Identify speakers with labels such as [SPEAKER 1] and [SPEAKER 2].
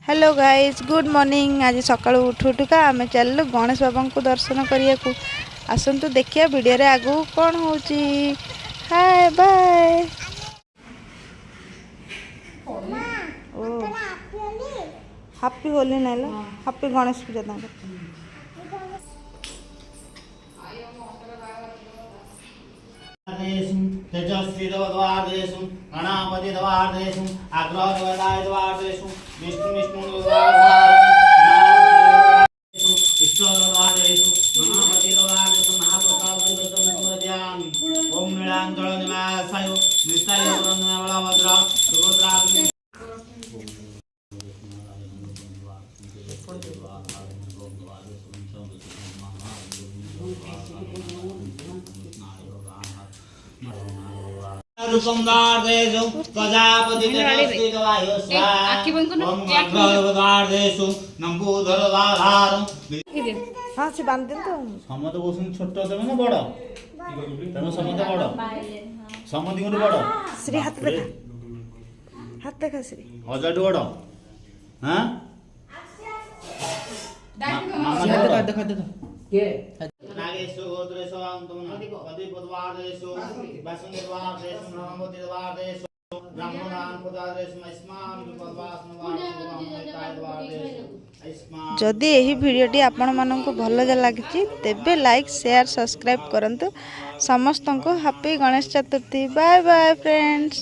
[SPEAKER 1] Hello guys good morning. आज सकाळु उठू उठुका आम चलू गणेश बाबा को दर्शन करने को। आसतु देखिए वीडियो रे आगु कौन होची। Hi bye. ओ हैप्पी होली नाइला हैप्पी गणेश पूजा तांकर।
[SPEAKER 2] तेजस्वीदेवद्वारेषु गणापतिद्वारेषु अग्रद्वारेषु विष्णु इष्टद्वारेषु गणपतिद्वारेषु महाप्रसादं समर्पयामि। ओम नीलांचल निवासाय नित्याय बलभद्र सुभद्रा रूपंदार्देषु प्रजापतिदेवस्तिदेवायुष्वादेषु नंबूधरधारं।
[SPEAKER 1] हाँ से बांध देन तो
[SPEAKER 2] समत बसुन छोट देबे ना बड़ तमे समत बड़ समति गुरु बड़
[SPEAKER 1] श्री हाथ देखा श्री
[SPEAKER 2] हजार बड़ हां देखा के नागेशो गोत्रेशो अंतम अधिपद्वारेशो वासुदेवादेशो ब्रह्मदेवादेशो ब्राह्मणान पदादेशो अस्मान विपद्वासनवादेशो।
[SPEAKER 1] जदि यही वीडियोटी आपण मानक भल लगी तेबे लाइक शेयर सब्सक्राइब करंतु। समस्त को happy Ganesh Chaturthi. Bye bye friends.